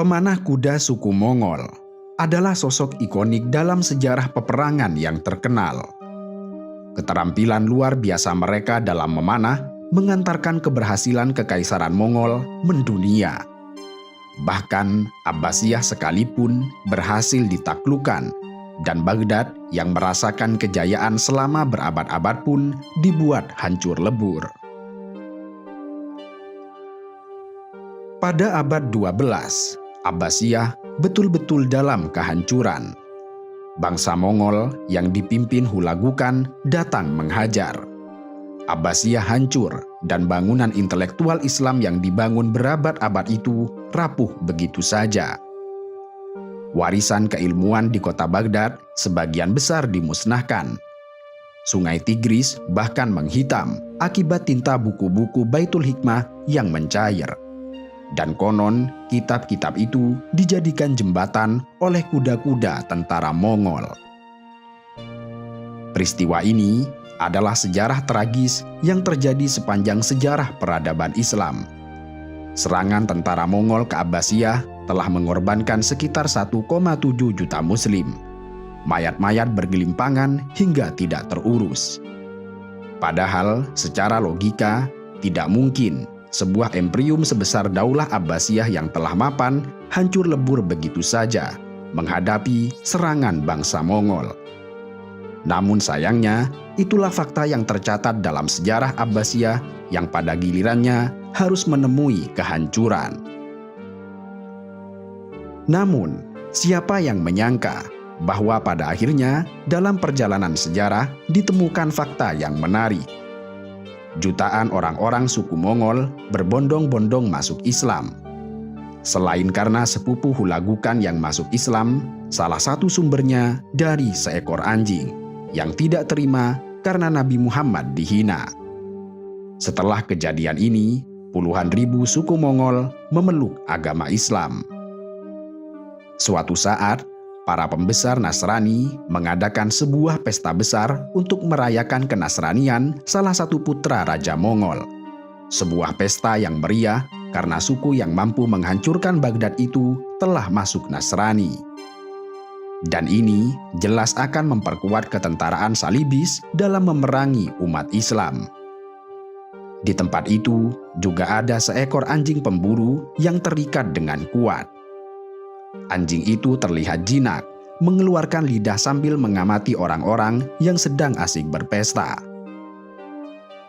Pemanah kuda suku Mongol adalah sosok ikonik dalam sejarah peperangan yang terkenal. Keterampilan luar biasa mereka dalam memanah mengantarkan keberhasilan Kekaisaran Mongol mendunia. Bahkan Abbasiyah sekalipun berhasil ditaklukkan, dan Baghdad yang merasakan kejayaan selama berabad-abad pun dibuat hancur lebur. Pada abad 12, Abbasiyah betul-betul dalam kehancuran. Bangsa Mongol yang dipimpin Hulagukan datang menghajar. Abbasiyah hancur dan bangunan intelektual Islam yang dibangun berabad-abad itu rapuh begitu saja. Warisan keilmuan di kota Baghdad sebagian besar dimusnahkan. Sungai Tigris bahkan menghitam akibat tinta buku-buku Baitul Hikmah yang mencair. Dan konon, kitab-kitab itu dijadikan jembatan oleh kuda-kuda tentara Mongol. Peristiwa ini adalah sejarah tragis yang terjadi sepanjang sejarah peradaban Islam. Serangan tentara Mongol ke Abbasiyah telah mengorbankan sekitar 1,7 juta Muslim. Mayat-mayat bergelimpangan hingga tidak terurus. Padahal secara logika tidak mungkin sebuah imperium sebesar Daulah Abbasiyah yang telah mapan hancur lebur begitu saja menghadapi serangan bangsa Mongol. Namun sayangnya, itulah fakta yang tercatat dalam sejarah Abbasiyah yang pada gilirannya harus menemui kehancuran. Namun, siapa yang menyangka bahwa pada akhirnya dalam perjalanan sejarah ditemukan fakta yang menarik. Jutaan orang-orang suku Mongol berbondong-bondong masuk Islam. Selain karena sepupu Hulagukan yang masuk Islam, salah satu sumbernya dari seekor anjing yang tidak terima karena Nabi Muhammad dihina. Setelah kejadian ini, puluhan ribu suku Mongol memeluk agama Islam. Suatu saat, para pembesar Nasrani mengadakan sebuah pesta besar untuk merayakan kenasranian salah satu putra Raja Mongol. Sebuah pesta yang meriah karena suku yang mampu menghancurkan Baghdad itu telah masuk Nasrani. Dan ini jelas akan memperkuat ketentaraan Salibis dalam memerangi umat Islam. Di tempat itu juga ada seekor anjing pemburu yang terikat dengan kuat. Anjing itu terlihat jinak, mengeluarkan lidah sambil mengamati orang-orang yang sedang asik berpesta.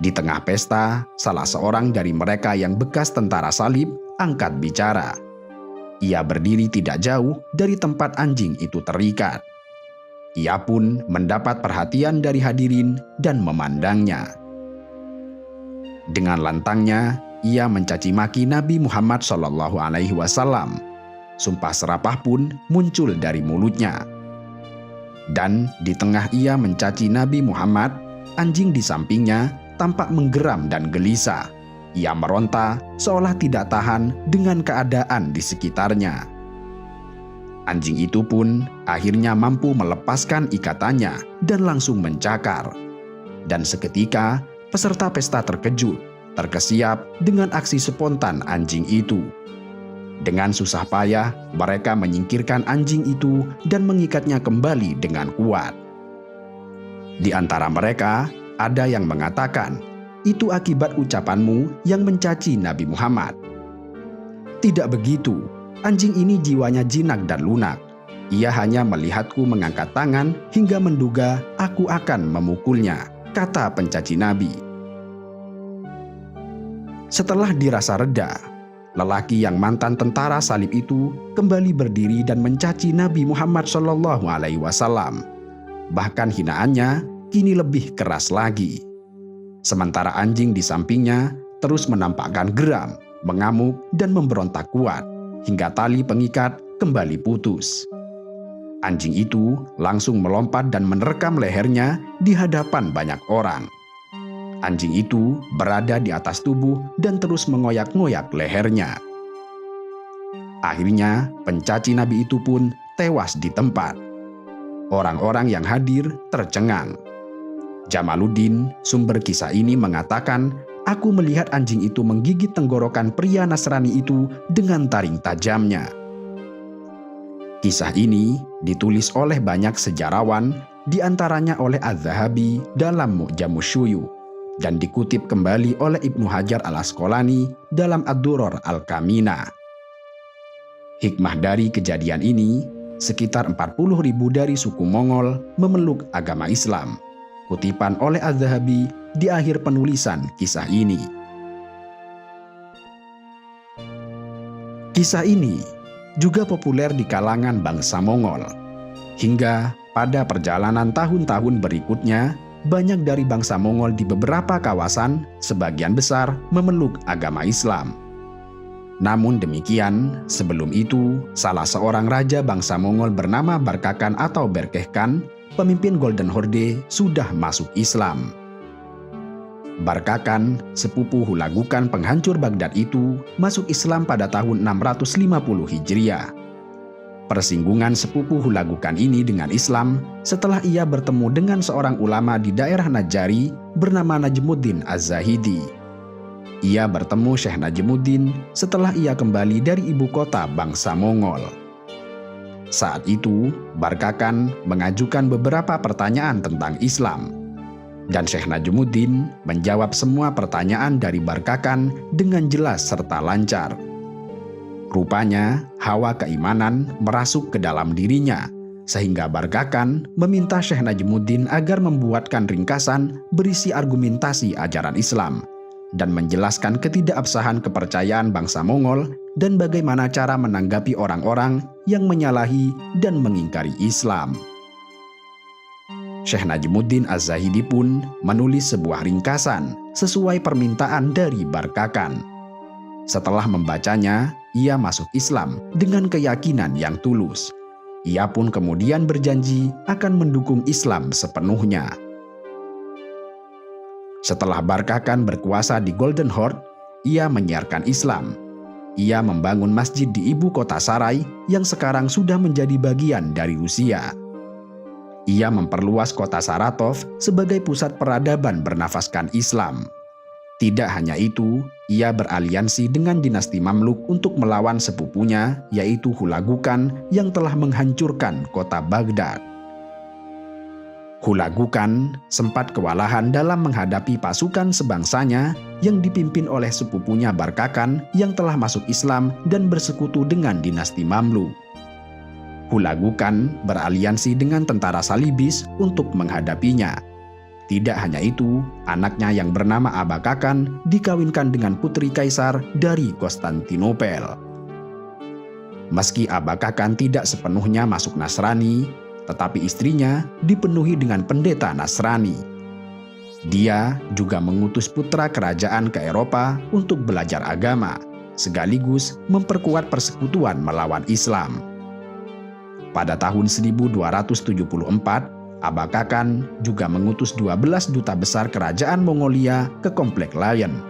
Di tengah pesta, salah seorang dari mereka yang bekas tentara salib angkat bicara. Ia berdiri tidak jauh dari tempat anjing itu terikat. Ia pun mendapat perhatian dari hadirin dan memandangnya. Dengan lantangnya, ia mencaci maki Nabi Muhammad SAW. Sumpah serapah pun muncul dari mulutnya. Dan di tengah ia mencaci Nabi Muhammad, anjing di sampingnya tampak menggeram dan gelisah. Ia meronta seolah tidak tahan dengan keadaan di sekitarnya. Anjing itu pun akhirnya mampu melepaskan ikatannya dan langsung mencakar. Dan seketika peserta pesta terkejut, terkesiap dengan aksi spontan anjing itu. Dengan susah payah, mereka menyingkirkan anjing itu dan mengikatnya kembali dengan kuat. Di antara mereka, ada yang mengatakan, "Itu akibat ucapanmu yang mencaci Nabi Muhammad." Tidak begitu, anjing ini jiwanya jinak dan lunak. Ia hanya melihatku mengangkat tangan hingga menduga aku akan memukulnya, kata pencaci Nabi. Setelah dirasa reda, lelaki yang mantan tentara salib itu kembali berdiri dan mencaci Nabi Muhammad SAW. Bahkan hinaannya kini lebih keras lagi. Sementara anjing di sampingnya terus menampakkan geram, mengamuk, dan memberontak kuat, hingga tali pengikat kembali putus. Anjing itu langsung melompat dan menerkam lehernya di hadapan banyak orang. Anjing itu berada di atas tubuh dan terus mengoyak-ngoyak lehernya. Akhirnya, pencaci Nabi itu pun tewas di tempat. Orang-orang yang hadir tercengang. Jamaluddin, sumber kisah ini mengatakan, "Aku melihat anjing itu menggigit tenggorokan pria Nasrani itu dengan taring tajamnya. Kisah ini ditulis oleh banyak sejarawan, di antaranya oleh Az-Zahabi dalam Mu'jamus Syuyukh, dan dikutip kembali oleh Ibnu Hajar al-Asqalani dalam Ad-Durar al-Kamina. Hikmah dari kejadian ini, sekitar 40.000 dari suku Mongol memeluk agama Islam. Kutipan oleh Az-Zahabi di akhir penulisan kisah ini. Kisah ini juga populer di kalangan bangsa Mongol. Hingga pada perjalanan tahun-tahun berikutnya, banyak dari bangsa Mongol di beberapa kawasan, sebagian besar memeluk agama Islam. Namun demikian, sebelum itu, salah seorang raja bangsa Mongol bernama Barkakan atau Berkehkan, pemimpin Golden Horde, sudah masuk Islam. Barkakan, sepupu Hulagukan penghancur Baghdad itu, masuk Islam pada tahun 650 Hijriah. Persinggungan sepupu Hulagukan ini dengan Islam setelah ia bertemu dengan seorang ulama di daerah Najjari bernama Najmuddin Az-Zahidi. Ia bertemu Syekh Najmuddin setelah ia kembali dari ibu kota bangsa Mongol. Saat itu, Barkakan mengajukan beberapa pertanyaan tentang Islam. Dan Syekh Najmuddin menjawab semua pertanyaan dari Barkakan dengan jelas serta lancar. Rupanya, hawa keimanan merasuk ke dalam dirinya, sehingga Barkakan meminta Syekh Najmuddin agar membuatkan ringkasan berisi argumentasi ajaran Islam, dan menjelaskan ketidakabsahan kepercayaan bangsa Mongol dan bagaimana cara menanggapi orang-orang yang menyalahi dan mengingkari Islam. Syekh Najmuddin Az-Zahidi pun menulis sebuah ringkasan sesuai permintaan dari Barkakan. Setelah membacanya, ia masuk Islam dengan keyakinan yang tulus. Ia pun kemudian berjanji akan mendukung Islam sepenuhnya. Setelah Barkakan berkuasa di Golden Horde, ia menyiarkan Islam. Ia membangun masjid di ibu kota Sarai yang sekarang sudah menjadi bagian dari Rusia. Ia memperluas kota Saratov sebagai pusat peradaban bernafaskan Islam. Tidak hanya itu, ia beraliansi dengan dinasti Mamluk untuk melawan sepupunya, yaitu Hulagukan yang telah menghancurkan kota Baghdad. Hulagukan sempat kewalahan dalam menghadapi pasukan sebangsanya yang dipimpin oleh sepupunya Barkakan yang telah masuk Islam dan bersekutu dengan dinasti Mamluk. Hulagukan beraliansi dengan tentara Salibis untuk menghadapinya. Tidak hanya itu, anaknya yang bernama Abakakan dikawinkan dengan putri kaisar dari Konstantinopel. Meski Abakakan tidak sepenuhnya masuk Nasrani, tetapi istrinya dipenuhi dengan pendeta Nasrani. Dia juga mengutus putra kerajaan ke Eropa untuk belajar agama, sekaligus memperkuat persekutuan melawan Islam. Pada tahun 1274, Abakakan juga mengutus 12 duta besar kerajaan Mongolia ke Komplek Lion.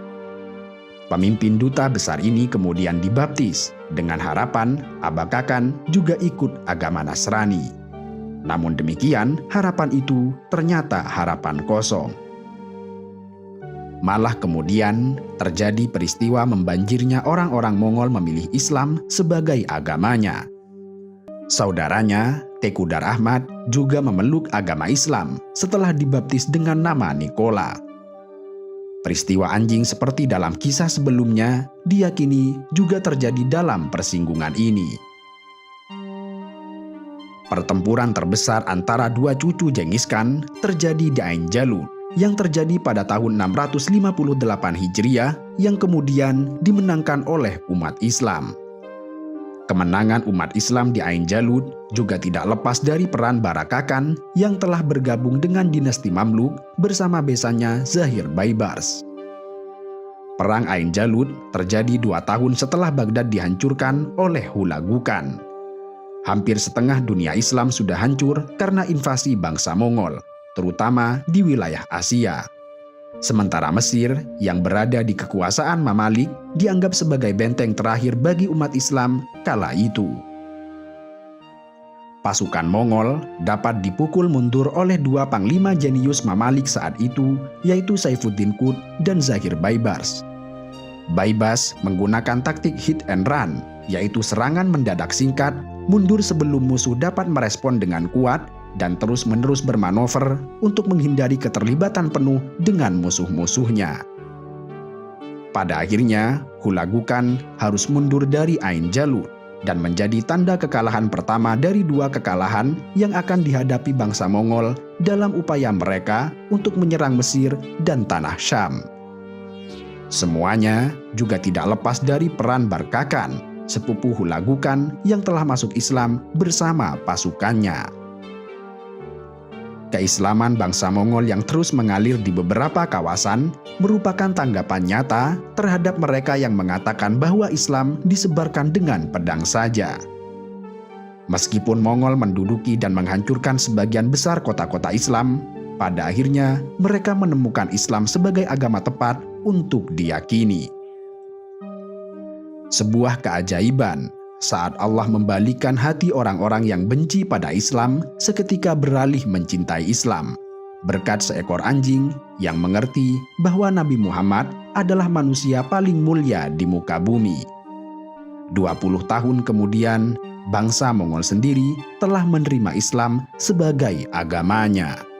Pemimpin duta besar ini kemudian dibaptis dengan harapan Abakakan juga ikut agama Nasrani. Namun demikian, harapan itu ternyata harapan kosong. Malah kemudian terjadi peristiwa membanjirnya orang-orang Mongol memilih Islam sebagai agamanya. Saudaranya, Tengku Dar Ahmad, juga memeluk agama Islam setelah dibaptis dengan nama Nikola. Peristiwa anjing seperti dalam kisah sebelumnya diyakini juga terjadi dalam persinggungan ini. Pertempuran terbesar antara dua cucu Genghis Khan terjadi di Ain Jalut yang terjadi pada tahun 658 Hijriah yang kemudian dimenangkan oleh umat Islam. Kemenangan umat Islam di Ain Jalut juga tidak lepas dari peran Barakakan yang telah bergabung dengan dinasti Mamluk bersama besannya Zahir Baibars. Perang Ain Jalut terjadi 2 tahun setelah Baghdad dihancurkan oleh Hulagukan. Hampir setengah dunia Islam sudah hancur karena invasi bangsa Mongol, terutama di wilayah Asia. Sementara Mesir yang berada di kekuasaan Mamalik dianggap sebagai benteng terakhir bagi umat Islam kala itu. Pasukan Mongol dapat dipukul mundur oleh 2 panglima jenius Mamalik saat itu, yaitu Saifuddin Qut dan Zahir Baibars. Baibars menggunakan taktik hit and run, yaitu serangan mendadak singkat mundur sebelum musuh dapat merespon dengan kuat dan terus-menerus bermanuver untuk menghindari keterlibatan penuh dengan musuh-musuhnya. Pada akhirnya, Hulagukan harus mundur dari Ain Jalut dan menjadi tanda kekalahan pertama dari 2 kekalahan yang akan dihadapi bangsa Mongol dalam upaya mereka untuk menyerang Mesir dan tanah Syam. Semuanya juga tidak lepas dari peran Barkakan, sepupu Hulagukan yang telah masuk Islam bersama pasukannya. Keislaman bangsa Mongol yang terus mengalir di beberapa kawasan merupakan tanggapan nyata terhadap mereka yang mengatakan bahwa Islam disebarkan dengan pedang saja. Meskipun Mongol menduduki dan menghancurkan sebagian besar kota-kota Islam, pada akhirnya mereka menemukan Islam sebagai agama tepat untuk diyakini. Sebuah keajaiban saat Allah membalikan hati orang-orang yang benci pada Islam seketika beralih mencintai Islam, berkat seekor anjing yang mengerti bahwa Nabi Muhammad adalah manusia paling mulia di muka bumi. 20 tahun kemudian, bangsa Mongol sendiri telah menerima Islam sebagai agamanya.